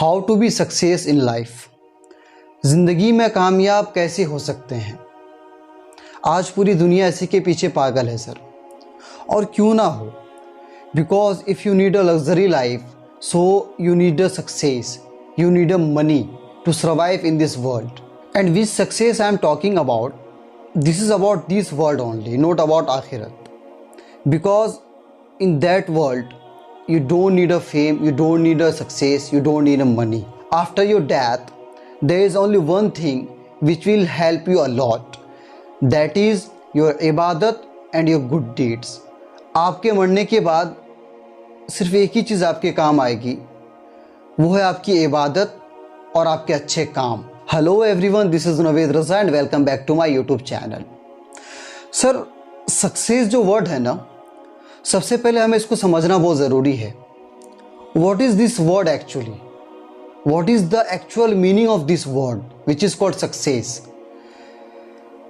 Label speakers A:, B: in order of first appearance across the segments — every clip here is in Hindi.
A: How to be success in life. ज़िंदगी में कामयाब कैसे हो सकते हैं। आज पूरी दुनिया इसी के पीछे पागल है सर, और क्यों ना हो, because if you need a luxury life so you need a success, you need a money to survive in this world. And which success I am talking about, this is about this world only, not about akhirat. Because in that world you don't need a fame, you don't need a success, you don't need a money. After your death there is only one thing which will help you a lot, that is your ibadat and your good deeds. आपके मरने के बाद सिर्फ एक ही चीज़ आपके काम आएगी, वो है आपकी इबादत और आपके अच्छे काम। Hello everyone, this is Naved Raza and welcome back to my YouTube channel. Sir, success जो वर्ड है ना, सबसे पहले हमें इसको समझना बहुत ज़रूरी है। What is this word actually, what is the actual meaning of this word which is called success.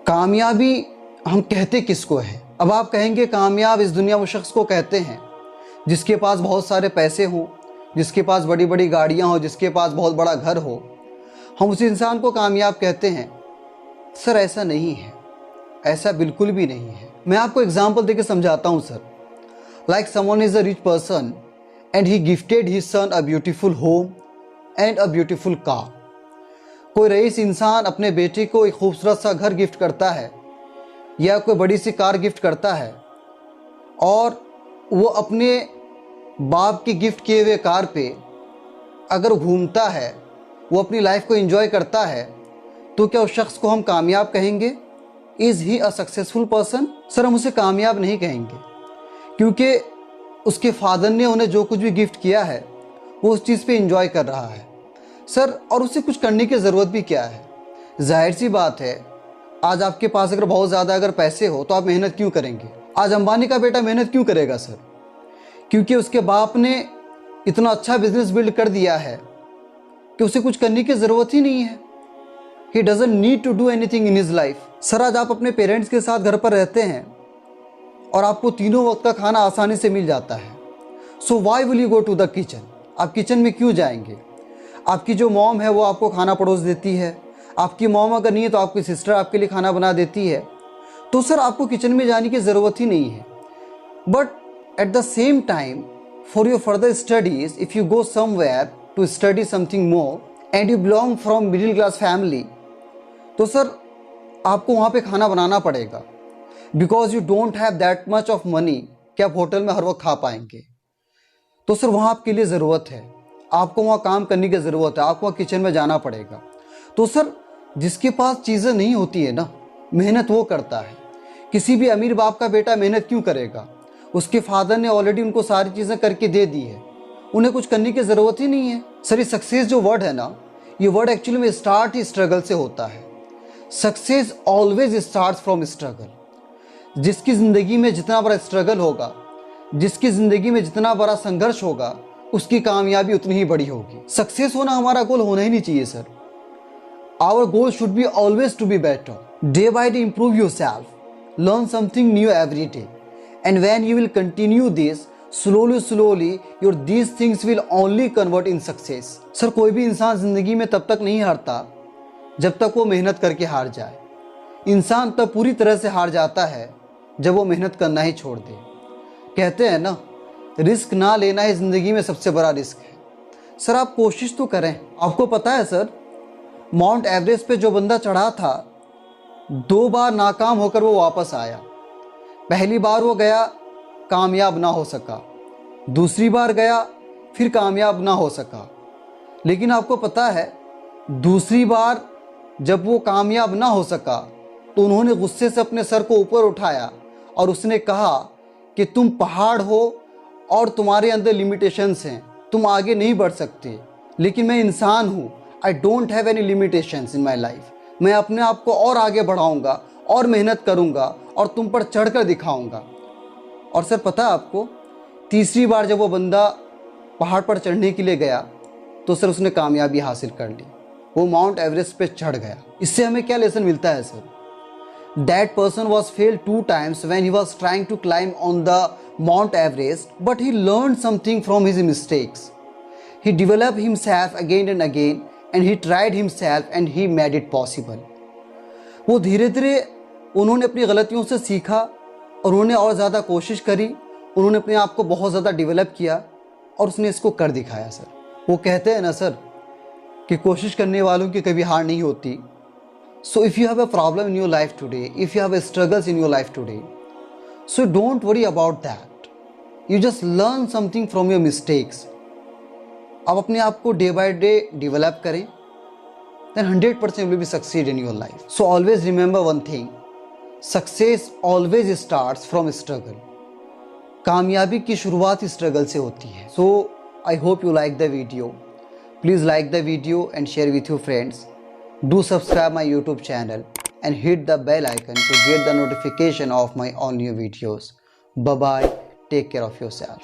A: कामयाबी हम कहते किसको है? अब आप कहेंगे कामयाब इस दुनिया में शख्स को कहते हैं जिसके पास बहुत सारे पैसे हों, जिसके पास बड़ी बड़ी गाड़ियां हो, जिसके पास बहुत बड़ा घर हो, हम उस इंसान को कामयाब कहते हैं। सर ऐसा नहीं है, ऐसा बिल्कुल भी नहीं है। मैं आपको एग्जांपल देके समझाता हूं sir. Like someone is a rich person and he gifted his son a beautiful home and a beautiful car. कोई रईस इंसान अपने बेटे को एक खूबसूरत सा घर गिफ्ट करता है या कोई बड़ी सी कार गिफ्ट करता है, और वो अपने बाप की गिफ्ट किए हुए कार पे अगर घूमता है, वो अपनी लाइफ को एंजॉय करता है, तो क्या उस शख्स को हम कामयाब कहेंगे? Is he a successful person? Sir, हम उसे कामयाब नहीं कहेंगे, क्योंकि उसके फादर ने उन्हें जो कुछ भी गिफ्ट किया है वो उस चीज़ पे एंजॉय कर रहा है सर, और उसे कुछ करने की ज़रूरत भी क्या है। जाहिर सी बात है, आज आपके पास अगर बहुत ज़्यादा अगर पैसे हो तो आप मेहनत क्यों करेंगे? आज अंबानी का बेटा मेहनत क्यों करेगा सर? क्योंकि उसके बाप ने इतना अच्छा बिजनेस बिल्ड कर दिया है कि उसे कुछ करने की ज़रूरत ही नहीं है। He doesn't need to do anything in his life. Sir, आज आप अपने पेरेंट्स के साथ घर पर रहते हैं और आपको तीनों वक्त का खाना आसानी से मिल जाता है। So why will you go to the kitchen? आप किचन में क्यों जाएंगे? आपकी जो मॉम है वो आपको खाना परोस देती है। आपकी मॉम अगर नहीं है तो आपकी सिस्टर आपके लिए खाना बना देती है। तो सर, आपको किचन में जाने की ज़रूरत ही नहीं है। But at the same time, for your further studies, if you go somewhere to study something more and you belong from middle class family, तो सर आपको वहाँ पे खाना बनाना पड़ेगा, because you don't have that much of money कि आप होटल में हर वक्त खा पाएंगे। तो सर वहाँ आपके लिए ज़रूरत है, आपको वहाँ काम करने की ज़रूरत है, आपको वहाँ किचन में जाना पड़ेगा। तो सर, जिसके पास चीज़ें नहीं होती है ना, मेहनत वो करता है। किसी भी अमीर बाप का बेटा मेहनत क्यों करेगा? उसके फादर ने ऑलरेडी उनको सारी चीज़ें करके दे दी है, उन्हें कुछ करने की ज़रूरत ही नहीं है। सर, ये सक्सेस जो वर्ड है ना, ये वर्ड एक्चुअली में स्टार्ट ही स्ट्रगल से होता है। Success always starts from struggle. जिसकी ज़िंदगी में जितना बड़ा स्ट्रगल होगा, जिसकी ज़िंदगी में जितना बड़ा संघर्ष होगा, उसकी कामयाबी उतनी ही बड़ी होगी। सक्सेस होना हमारा गोल होना ही नहीं चाहिए sir. Our goal should be always to be better, day by day improve yourself, learn something new every day. And when you will continue this, slowly your these things will only convert in success. Sir, कोई भी इंसान ज़िंदगी में तब तक नहीं हारता जब तक वो मेहनत करके हार जाए। इंसान तब पूरी तरह से हार जाता है जब वो मेहनत करना ही छोड़ दे। कहते हैं ना, रिस्क ना लेना ही ज़िंदगी में सबसे बड़ा रिस्क है। सर, आप कोशिश तो करें। आपको पता है सर, माउंट एवरेस्ट पे जो बंदा चढ़ा था, 2 बार नाकाम होकर वो वापस आया। पहली बार वो गया, कामयाब ना हो सका। दूसरी बार गया, फिर कामयाब ना हो सका। लेकिन आपको पता है, दूसरी बार जब वो कामयाब ना हो सका तो उन्होंने गुस्से से अपने सर को ऊपर उठाया और उसने कहा कि तुम पहाड़ हो और तुम्हारे अंदर लिमिटेशंस हैं, तुम आगे नहीं बढ़ सकते। लेकिन मैं इंसान हूँ, I don't have any limitations in my life. मैं अपने आप को और आगे बढ़ाऊँगा और मेहनत करूँगा और तुम पर चढ़कर दिखाऊंगा। और सर, पता है आपको, तीसरी बार जब वो बंदा पहाड़ पर चढ़ने के लिए गया तो सर उसने कामयाबी हासिल कर ली, वो माउंट एवरेस्ट पे चढ़ गया। इससे हमें क्या लेसन मिलता है sir? That person was failed 2 times when he was trying to climb on the Mount Everest, but he learn something from his mistakes. He developed himself again and again and he tried himself and he made it possible. वो धीरे धीरे उन्होंने अपनी गलतियों से सीखा और उन्होंने और ज़्यादा कोशिश करी, उन्होंने अपने आप को बहुत ज़्यादा डेवलप किया और उसने इसको कर दिखाया सर। वो कहते हैं ना सर कि कोशिश करने वालों की कभी हार नहीं होती। So if you have a problem in your life today, if you have a struggles in your life today, so don't worry about that. You just learn something from your mistakes. आप अपने आप को डे बाय डे डेवलप करें, then 100% you will be succeed in your life. So always remember one thing, success always starts from struggle. कामयाबी की शुरुआत स्ट्रगल से होती है. So I hope you like the video. Please like the video and share with your friends. Do subscribe my YouTube channel and hit the bell icon to get the notification of my all new videos. Bye bye. Take care of yourself.